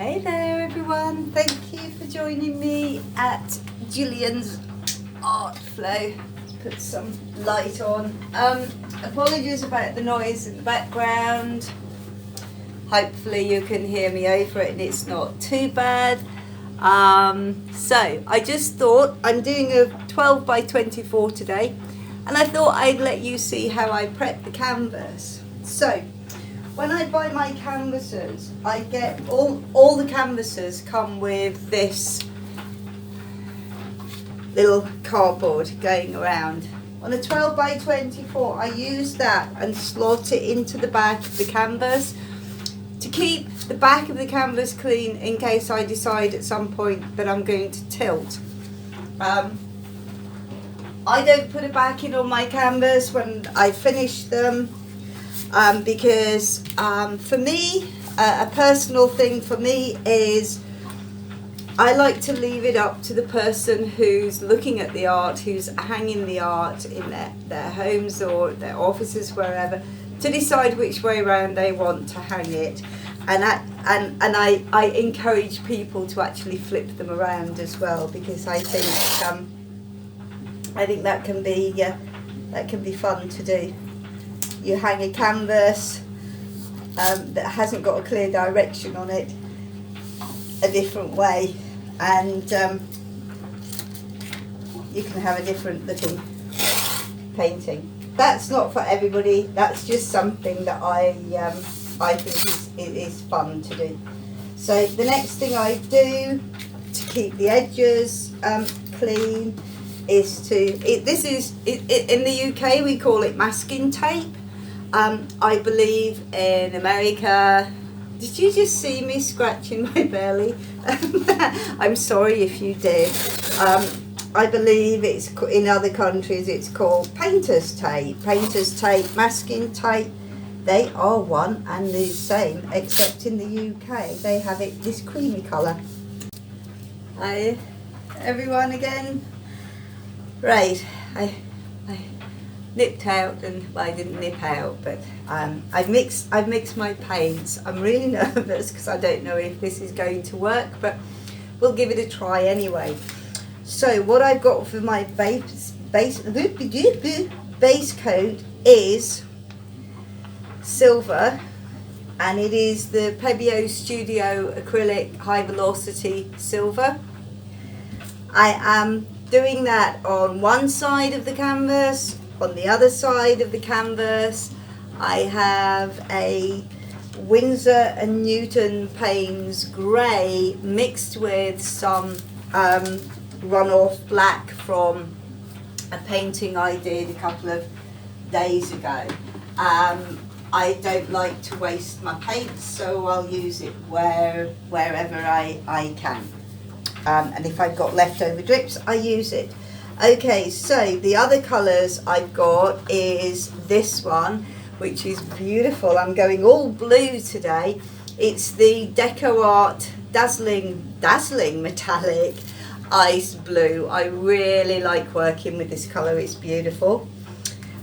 Hey there everyone, thank you for joining me at Gillian's Art Flow. Put some light on. Apologies about the noise in the background. Hopefully you can hear me over it and it's not too bad. So I just thought I'm doing a 12 by 24 today, and I thought I'd let you see how I prep the canvas. So when I buy my canvases, I get all the canvases come with this little cardboard going around. On a 12 by 24, I use that and slot it into the back of the canvas to keep the back of the canvas clean in case I decide at some point that I'm going to tilt. I don't put a backing on my canvas when I finish them. Because for me, a personal thing for me is I like to leave it up to the person who's looking at the art, who's hanging the art in their homes or their offices, wherever, to decide which way around they want to hang it. And I encourage people to actually flip them around as well, because I think that can be fun to do. You hang a canvas that hasn't got a clear direction on it a different way, and you can have a different looking painting. That's not for everybody, that's just something that I think is fun to do. So the next thing I do to keep the edges clean is in the UK we call it masking tape. I believe in America, did you just see me scratching my belly? I'm sorry if you did. I believe it's in other countries it's called painter's tape, masking tape. They are one and the same, except in the UK they have it this creamy colour. Hi everyone again. Right, I nipped out, and well, I didn't nip out, but I've mixed my paints. I'm really nervous because I don't know if this is going to work, but we'll give it a try anyway. So what I've got for my base coat is silver, and it is the Pebeo Studio Acrylic High Velocity Silver. I am doing that on one side of the canvas. On the other side of the canvas, I have a Winsor & Newton Payne's grey mixed with some runoff black from a painting I did a couple of days ago. I don't like to waste my paint, so I'll use it wherever I can. And if I've got leftover drips, I use it. Okay, so the other colours I've got is this one, which is beautiful. I'm going all blue today. It's the Deco Art Dazzling Metallic Ice Blue. I really like working with this colour, it's beautiful.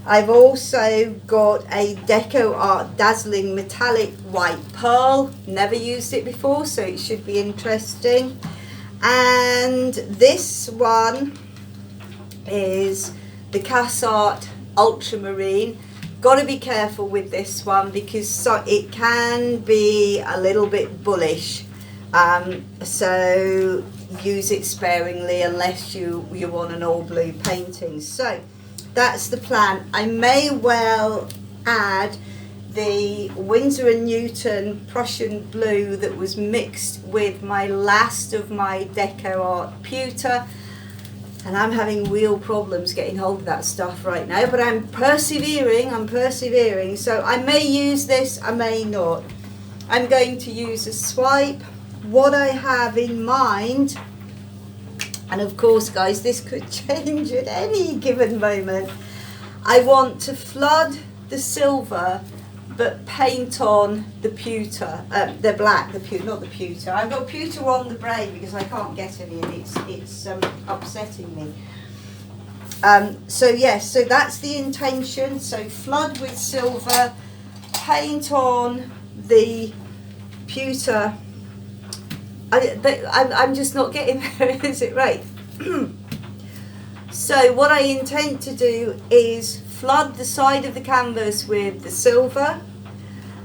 I've also got a Deco Art Dazzling Metallic White Pearl. Never used it before, so it should be interesting. And this one is the Cassart Ultramarine. Got to be careful with this one because it can be a little bit bullish, so use it sparingly unless you want an all blue painting. So that's the plan. I may well add the Winsor & Newton Prussian Blue that was mixed with my last of my Deco Art pewter. And I'm having real problems getting hold of that stuff right now, but I'm persevering, so I may use this, I may not. I'm going to use a swipe. What I have in mind, and of course guys, this could change at any given moment, I want to flood the silver but paint on the pewter, the black, not the pewter. I've got pewter on the braid because I can't get any, and it's upsetting me. So yes, so that's the intention. So flood with silver, paint on the pewter I'm just not getting there, is it right? So what I intend to do is flood the side of the canvas with the silver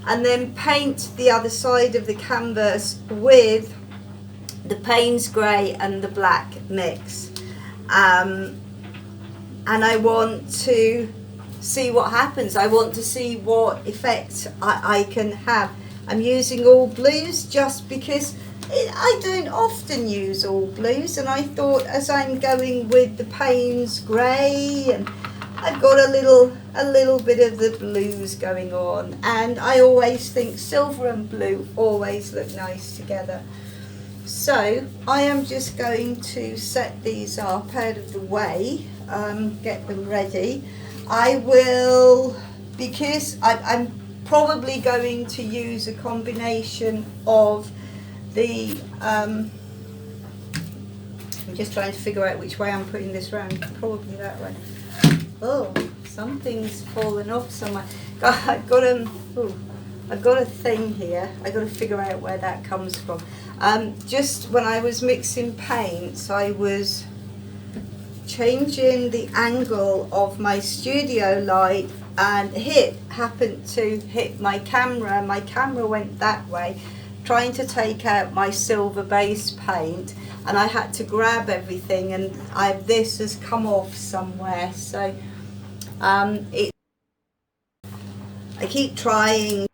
and then paint the other side of the canvas with the Payne's grey and the black mix. And I want to see what happens. I want to see what effect I can have. I'm using all blues just because I don't often use all blues, and I thought as I'm going with the Payne's grey, and I've got a little bit of the blues going on, and I always think silver and blue always look nice together. So I am just going to set these up out of the way, get them ready. I will, because I'm probably going to use a combination of the, I'm just trying to figure out which way I'm putting this round, probably that way. Oh, something's fallen off somewhere. I've got a thing here, I've got to figure out where that comes from. Just when I was mixing paints, I was changing the angle of my studio light, and happened to hit my camera. My camera went that way, trying to take out my silver base paint, and I had to grab everything, and this has come off somewhere. So I keep trying.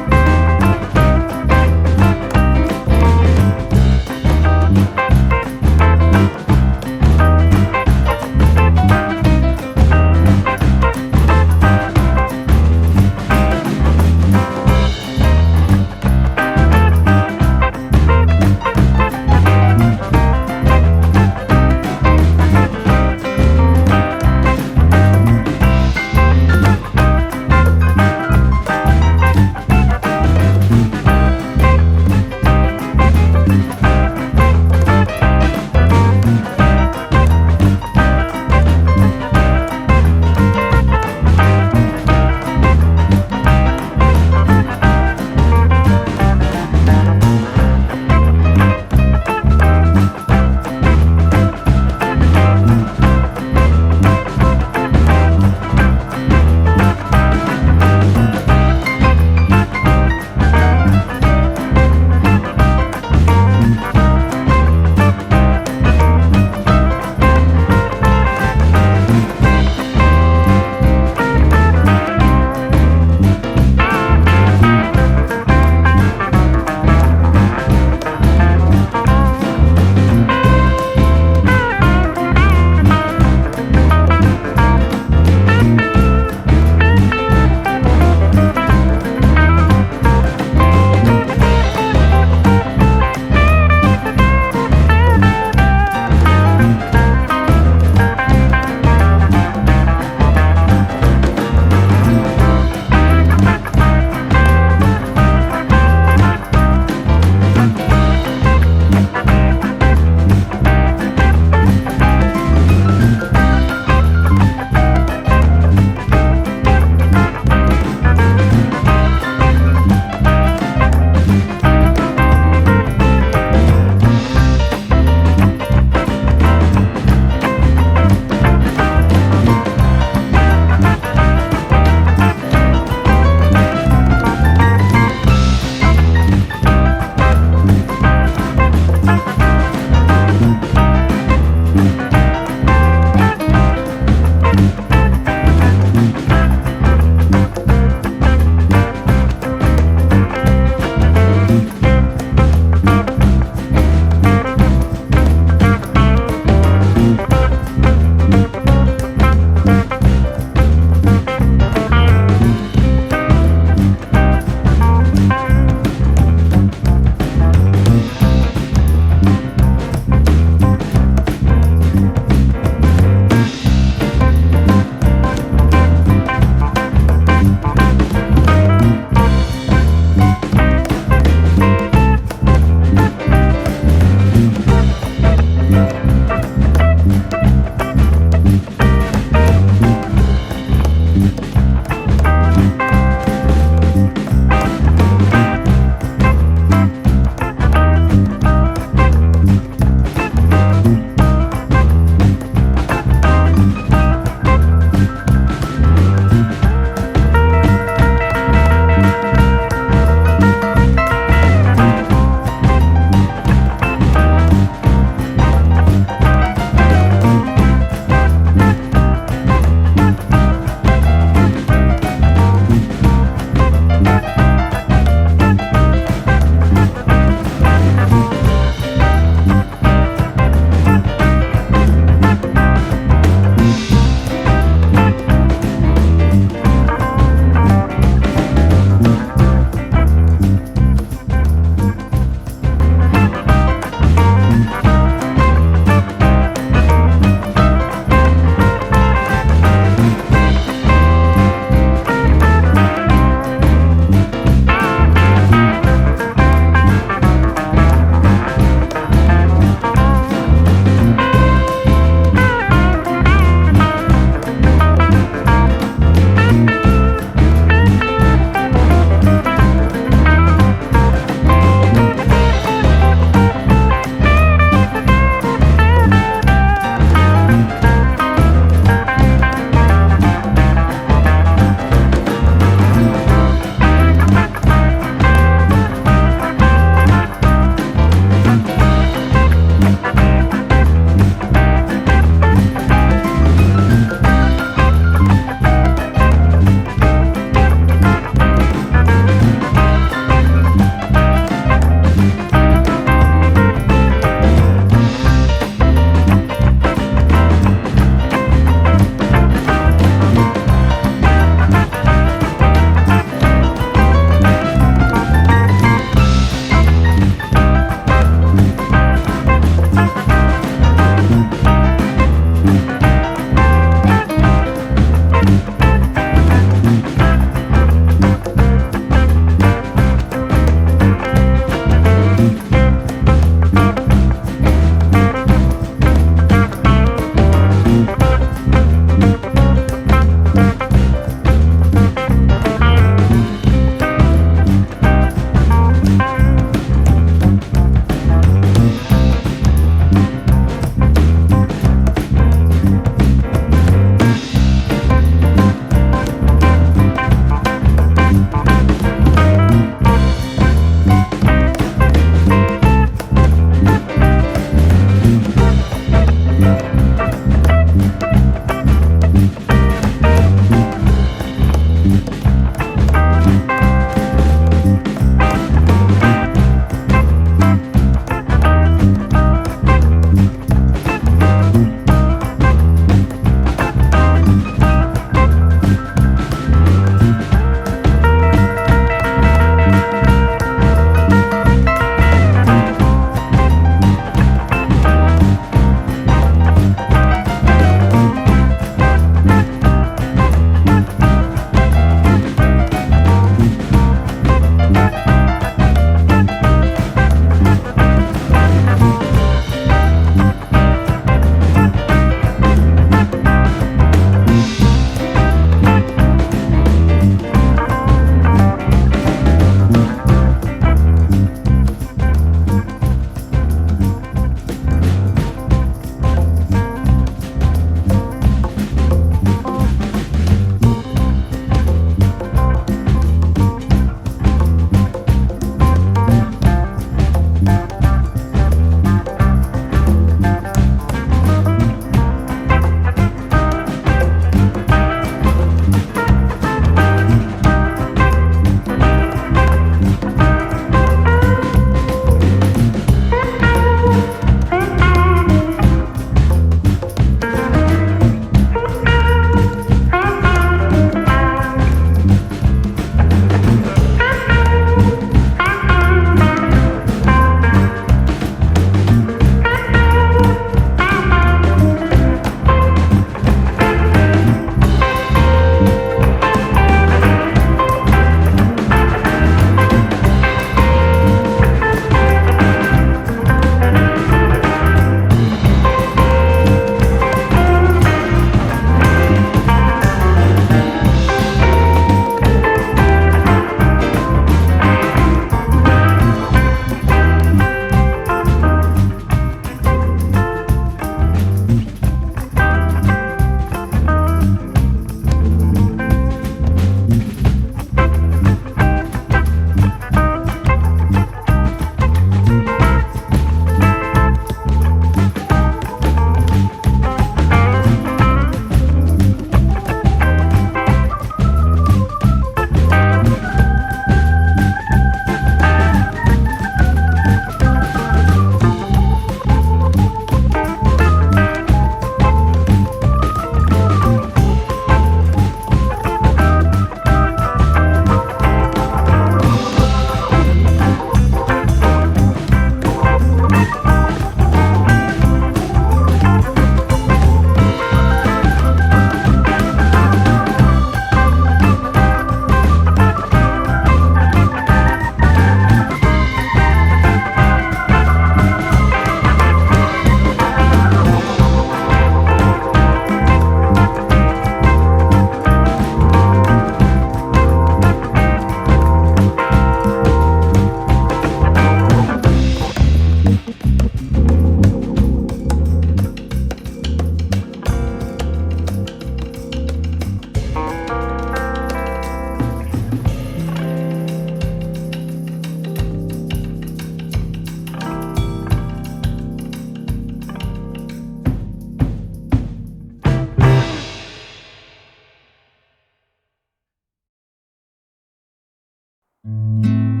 you.